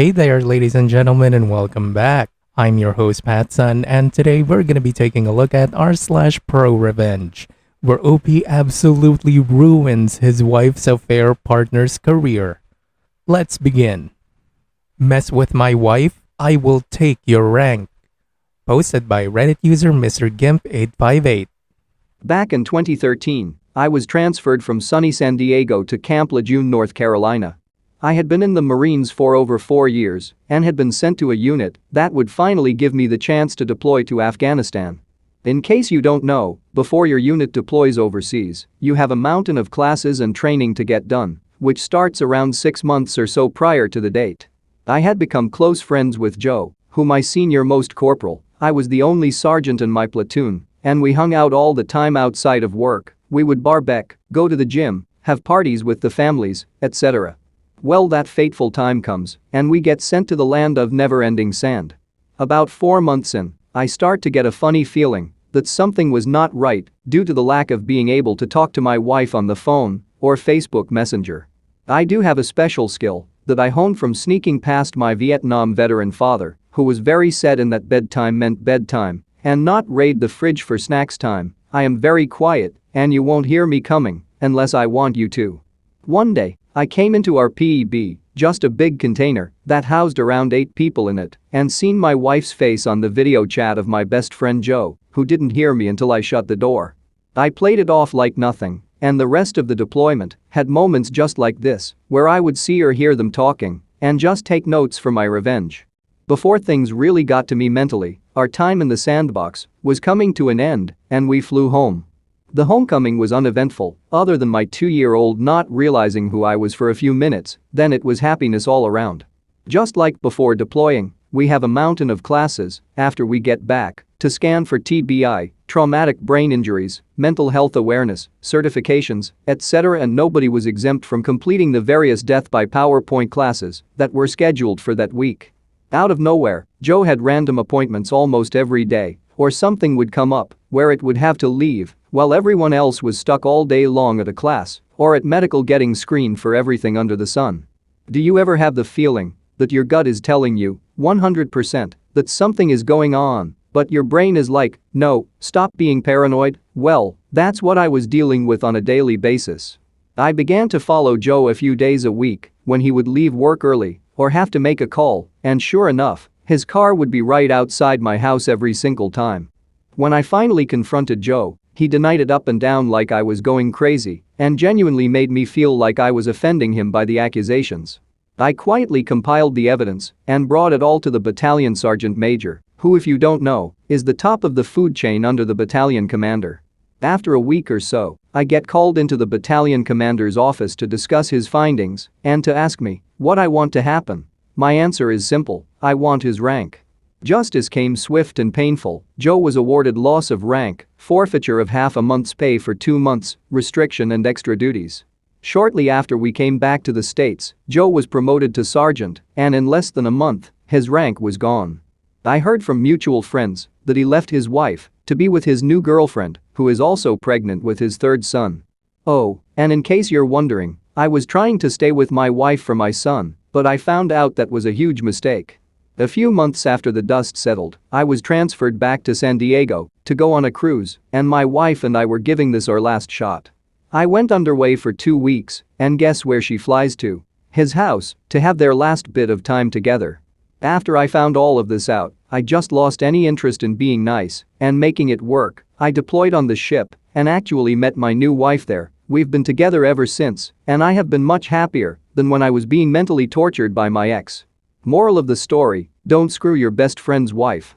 Hey there, ladies and gentlemen, and welcome back. I'm your host, PattSun, and today we're going to be taking a look at r/ProRevenge, where OP absolutely ruins his wife's affair partner's career. Let's begin. Mess with my wife, I will take your rank. Posted by Reddit user Mr. Gimp858. Back in 2013, I was transferred from sunny San Diego to Camp Lejeune, North Carolina. I had been in the Marines for over 4 years and had been sent to a unit that would finally give me the chance to deploy to Afghanistan. In case you don't know, before your unit deploys overseas, you have a mountain of classes and training to get done, which starts around 6 months or so prior to the date. I had become close friends with Joe, who my senior-most corporal. I was the only sergeant in my platoon, and we hung out all the time outside of work. We would barbecue, go to the gym, have parties with the families, etc. Well, that fateful time comes, and we get sent to the land of never-ending sand. About 4 months in, I start to get a funny feeling that something was not right due to the lack of being able to talk to my wife on the phone or Facebook Messenger. I do have a special skill that I honed from sneaking past my Vietnam veteran father, who was very set in that bedtime meant bedtime and not raid the fridge for snacks time. I am very quiet, and you won't hear me coming unless I want you to. One day, I came into our PEB, just a big container that housed around 8 people in it, and seen my wife's face on the video chat of my best friend Joe, who didn't hear me until I shut the door. I played it off like nothing, and the rest of the deployment had moments just like this, where I would see or hear them talking and just take notes for my revenge. Before things really got to me mentally, our time in the sandbox was coming to an end, and we flew home. The homecoming was uneventful, other than my 2-year-old not realizing who I was for a few minutes. Then it was happiness all around. Just like before deploying, we have a mountain of classes after we get back to scan for TBI, traumatic brain injuries, mental health awareness, certifications, etc., and nobody was exempt from completing the various death by PowerPoint classes that were scheduled for that week. Out of nowhere, Joe had random appointments almost every day, or something would come up where it would have to leave while everyone else was stuck all day long at a class or at medical getting screened for everything under the sun. Do you ever have the feeling that your gut is telling you 100% that something is going on, but your brain is like, no, stop being paranoid? Well, that's what I was dealing with on a daily basis. I began to follow Joe a few days a week when he would leave work early or have to make a call, and sure enough, his car would be right outside my house every single time. When I finally confronted Joe, he denied it up and down like I was going crazy and genuinely made me feel like I was offending him by the accusations. I quietly compiled the evidence and brought it all to the battalion sergeant major, who, if you don't know, is the top of the food chain under the battalion commander. After a week or so, I get called into the battalion commander's office to discuss his findings and to ask me what I want to happen. My answer is simple: I want his rank. Justice came swift and painful. Joe was awarded loss of rank, forfeiture of half a month's pay for 2 months, restriction and extra duties. Shortly after we came back to the States, Joe was promoted to sergeant, and in less than a month, his rank was gone. I heard from mutual friends that he left his wife to be with his new girlfriend, who is also pregnant with his 3rd son. Oh, and in case you're wondering, I was trying to stay with my wife for my son, but I found out that was a huge mistake. A few months after the dust settled, I was transferred back to San Diego to go on a cruise, and my wife and I were giving this our last shot. I went underway for 2 weeks, and guess where she flies to? His house, to have their last bit of time together. After I found all of this out, I just lost any interest in being nice and making it work. I deployed on the ship and actually met my new wife there. We've been together ever since, and I have been much happier than when I was being mentally tortured by my ex. Moral of the story: don't screw your best friend's wife.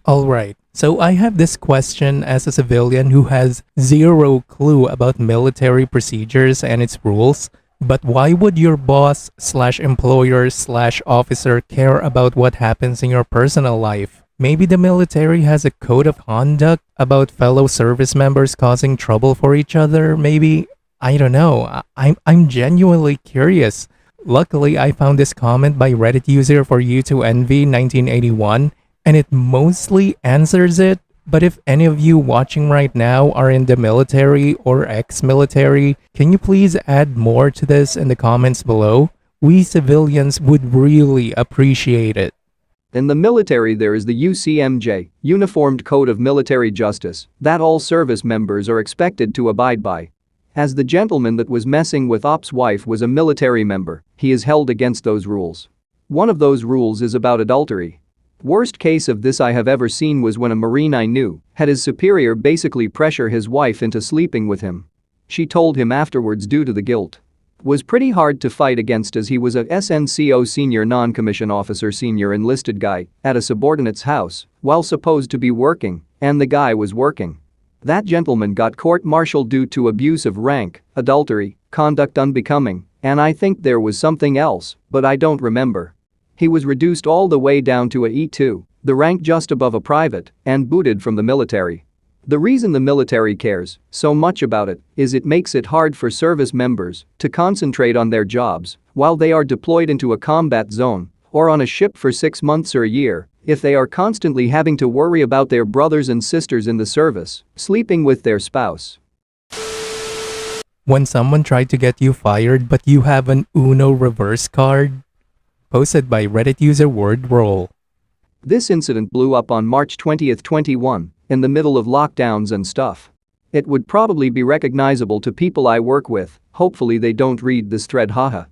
Alright, so I have this question as a civilian who has zero clue about military procedures and its rules. But why would your boss/employer/officer care about what happens in your personal life? Maybe the military has a code of conduct about fellow service members causing trouble for each other, maybe? I don't know. I'm genuinely curious. Luckily, I found this comment by Reddit user for you to envy 1981, and it mostly answers it. But if any of you watching right now are in the military or ex-military, can you please add more to this in the comments below? We civilians would really appreciate it. In the military there is the UCMJ, Uniformed Code of Military Justice, that all service members are expected to abide by. As the gentleman that was messing with Op's wife was a military member, he is held against those rules. One of those rules is about adultery. Worst case of this I have ever seen was when a Marine I knew had his superior basically pressure his wife into sleeping with him. She told him afterwards due to the guilt. Was pretty hard to fight against as he was a SNCO senior non-commissioned officer senior enlisted guy at a subordinate's house while supposed to be working, and the guy was working. That gentleman got court-martialed due to abuse of rank, adultery, conduct unbecoming, and I think there was something else, but I don't remember. He was reduced all the way down to a E2, the rank just above a private, and booted from the military. The reason the military cares so much about it is it makes it hard for service members to concentrate on their jobs while they are deployed into a combat zone or on a ship for 6 months or a year if they are constantly having to worry about their brothers and sisters in the service sleeping with their spouse. When someone tried to get you fired but you have an Uno reverse card? Posted by Reddit user WordRoll. This incident blew up on March 20, 21, in the middle of lockdowns and stuff. It would probably be recognizable to people I work with, hopefully they don't read this thread haha.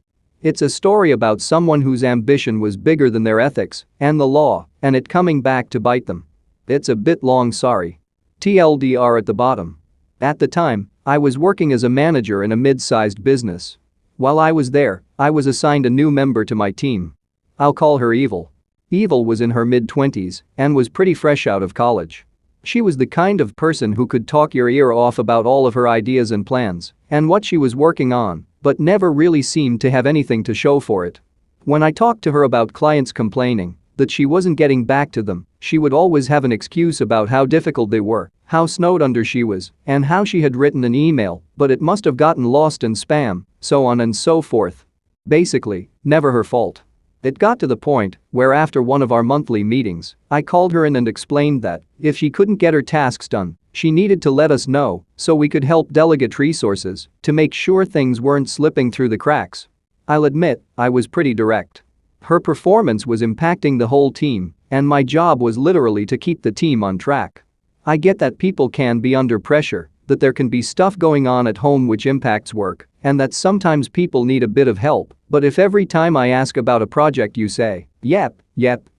It's a story about someone whose ambition was bigger than their ethics and the law and it coming back to bite them. It's a bit long, sorry. TLDR at the bottom. At the time, I was working as a manager in a mid-sized business. While I was there, I was assigned a new member to my team. I'll call her Evil. Evil was in her mid-20s and was pretty fresh out of college. She was the kind of person who could talk your ear off about all of her ideas and plans and what she was working on, but never really seemed to have anything to show for it. When I talked to her about clients complaining that she wasn't getting back to them, she would always have an excuse about how difficult they were, how snowed under she was, and how she had written an email, but it must have gotten lost in spam, so on and so forth. Basically, never her fault. It got to the point where after one of our monthly meetings, I called her in and explained that if she couldn't get her tasks done, she needed to let us know so we could help delegate resources to make sure things weren't slipping through the cracks. I'll admit, I was pretty direct. Her performance was impacting the whole team, and my job was literally to keep the team on track. I get that people can be under pressure, that there can be stuff going on at home which impacts work, and that sometimes people need a bit of help, but if every time I ask about a project you say, yep,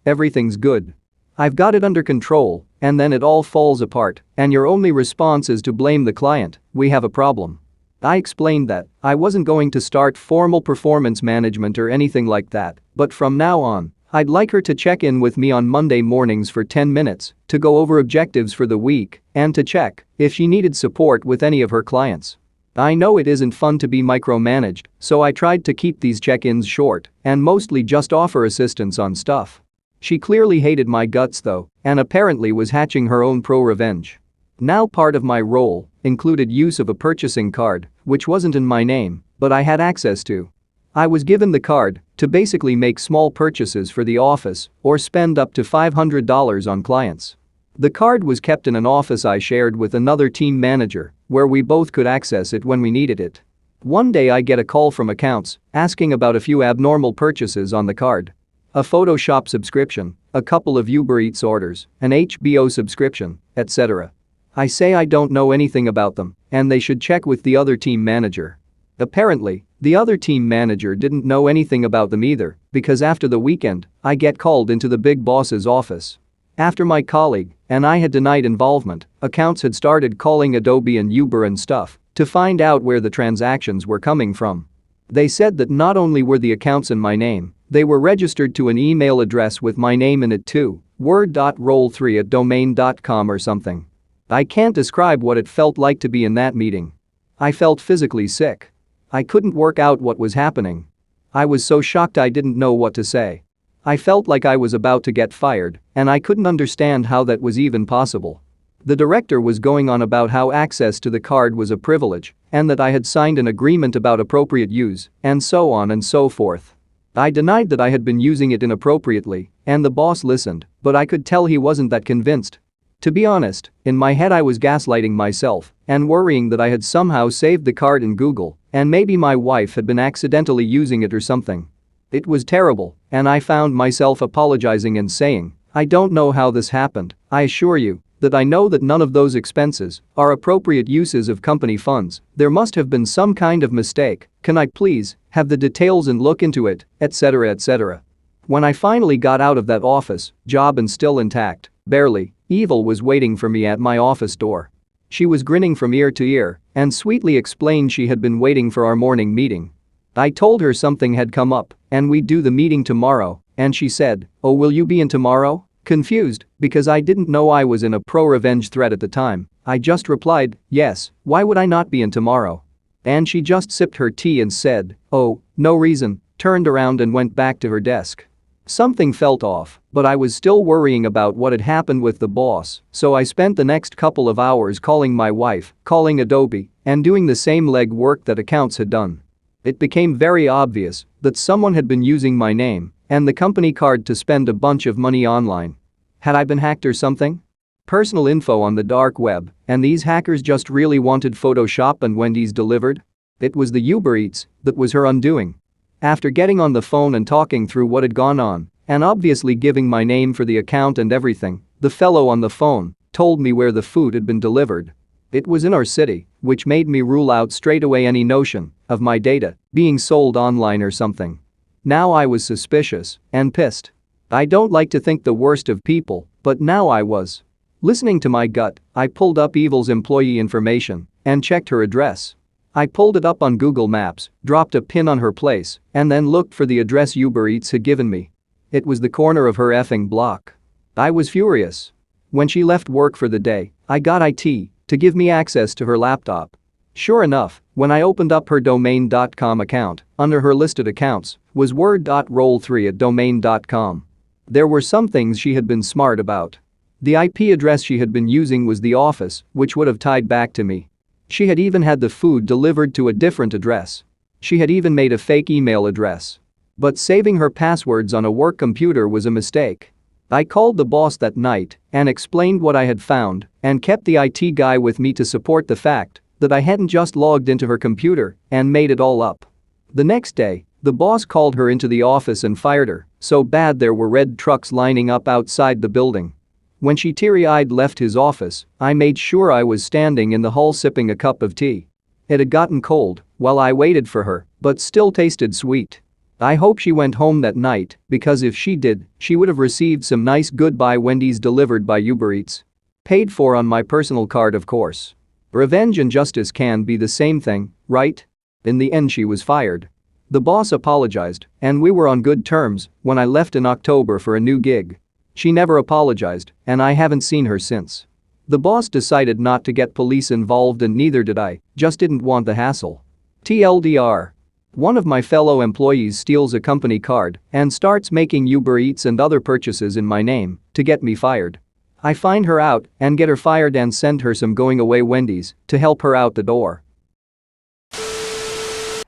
everything's good. I've got it under control, and then it all falls apart, and your only response is to blame the client, we have a problem. I explained that I wasn't going to start formal performance management or anything like that, but from now on, I'd like her to check in with me on Monday mornings for 10 minutes to go over objectives for the week and to check if she needed support with any of her clients. I know it isn't fun to be micromanaged, so I tried to keep these check-ins short and mostly just offer assistance on stuff. She clearly hated my guts though, and apparently was hatching her own ProRevenge. Now part of my role included use of a purchasing card, which wasn't in my name, but I had access to. I was given the card to basically make small purchases for the office or spend up to $500 on clients. The card was kept in an office I shared with another team manager where we both could access it when we needed it. One day I get a call from accounts asking about a few abnormal purchases on the card. A Photoshop subscription, a couple of Uber Eats orders, an HBO subscription, etc. I say I don't know anything about them and they should check with the other team manager. Apparently, the other team manager didn't know anything about them either because after the weekend, I get called into the big boss's office. After my colleague and I had denied involvement, accounts had started calling Adobe and Uber and stuff to find out where the transactions were coming from. They said that not only were the accounts in my name, they were registered to an email address with my name in it too, word.roll3@domain.com or something. I can't describe what it felt like to be in that meeting. I felt physically sick. I couldn't work out what was happening. I was so shocked I didn't know what to say. I felt like I was about to get fired, and I couldn't understand how that was even possible. The director was going on about how access to the card was a privilege and that I had signed an agreement about appropriate use, and so on and so forth. I denied that I had been using it inappropriately, and the boss listened, but I could tell he wasn't that convinced. To be honest, in my head I was gaslighting myself and worrying that I had somehow saved the card in Google and maybe my wife had been accidentally using it or something. It was terrible, and I found myself apologizing and saying, "I don't know how this happened, I assure you that I know that none of those expenses are appropriate uses of company funds. There must have been some kind of mistake. Can I please have the details and look into it, etc., etc." When I finally got out of that office, job and still intact, barely, Evil was waiting for me at my office door. She was grinning from ear to ear and sweetly explained she had been waiting for our morning meeting. I told her something had come up and we'd do the meeting tomorrow, and she said, "Oh, will you be in tomorrow?" Confused, because I didn't know I was in a ProRevenge thread at the time, I just replied, "Yes, why would I not be in tomorrow?" And she just sipped her tea and said, "Oh, no reason," turned around and went back to her desk. Something felt off, but I was still worrying about what had happened with the boss, so I spent the next couple of hours calling my wife, calling Adobe, and doing the same leg work that accounts had done. It became very obvious that someone had been using my name and the company card to spend a bunch of money online. Had I been hacked or something? Personal info on the dark web, and these hackers just really wanted Photoshop and Wendy's delivered? It was the Uber Eats that was her undoing. After getting on the phone and talking through what had gone on, and obviously giving my name for the account and everything, the fellow on the phone told me where the food had been delivered. It was in our city, which made me rule out straight away any notion of my data being sold online or something. Now I was suspicious and pissed. I don't like to think the worst of people, but now I was. Listening to my gut, I pulled up Evil's employee information and checked her address. I pulled it up on Google Maps, dropped a pin on her place, and then looked for the address Uber Eats had given me. It was the corner of her effing block. I was furious. When she left work for the day, I got IT to give me access to her laptop. Sure enough, when I opened up her domain.com account, under her listed accounts was word.roll3@domain.com. There were some things she had been smart about. The IP address she had been using was the office, which would have tied back to me. She had even had the food delivered to a different address. She had even made a fake email address. But saving her passwords on a work computer was a mistake. I called the boss that night and explained what I had found and kept the IT guy with me to support the fact that I hadn't just logged into her computer and made it all up. The next day, the boss called her into the office and fired her, so bad there were red trucks lining up outside the building. When she teary-eyed left his office, I made sure I was standing in the hall sipping a cup of tea. It had gotten cold while I waited for her, but still tasted sweet. I hope she went home that night, because if she did, she would have received some nice goodbye Wendy's delivered by Uber Eats. Paid for on my personal card, of course. Revenge and justice can be the same thing, right? In the end, she was fired. The boss apologized, and we were on good terms when I left in October for a new gig. She never apologized, and I haven't seen her since. The boss decided not to get police involved, and neither did I, just didn't want the hassle. TLDR. One of my fellow employees steals a company card and starts making Uber Eats and other purchases in my name to get me fired. I find her out and get her fired and send her some going away Wendy's to help her out the door.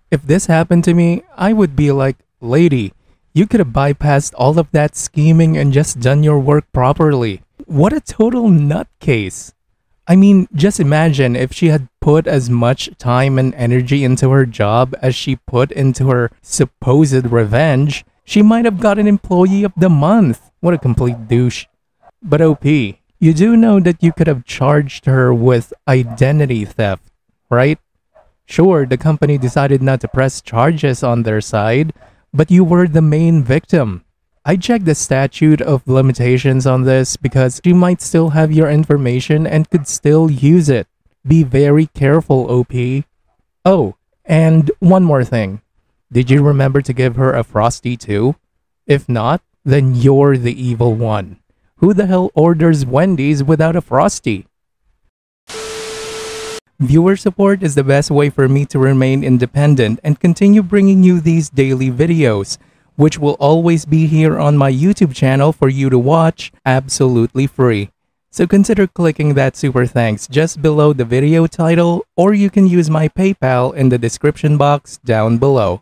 If this happened to me, I would be like, "Lady, you could have bypassed all of that scheming and just done your work properly." What a total nutcase. I mean, just imagine if she had put as much time and energy into her job as she put into her supposed revenge, she might have got an employee of the month. What a complete douche. But OP, you do know that you could have charged her with identity theft, right? Sure, the company decided not to press charges on their side, but you were the main victim. I checked the statute of limitations on this because she might still have your information and could still use it. Be very careful, OP. Oh, and one more thing. Did you remember to give her a Frosty too? If not, then you're the evil one. Who the hell orders Wendy's without a Frosty? Viewer support is the best way for me to remain independent and continue bringing you these daily videos, which will always be here on my YouTube channel for you to watch absolutely free. So consider clicking that super thanks just below the video title, or you can use my PayPal in the description box down below.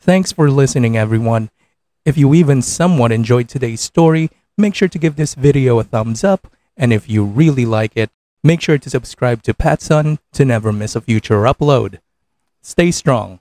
Thanks for listening, everyone. If you even somewhat enjoyed today's story, make sure to give this video a thumbs up, and if you really like it, make sure to subscribe to PattSun to never miss a future upload. Stay strong.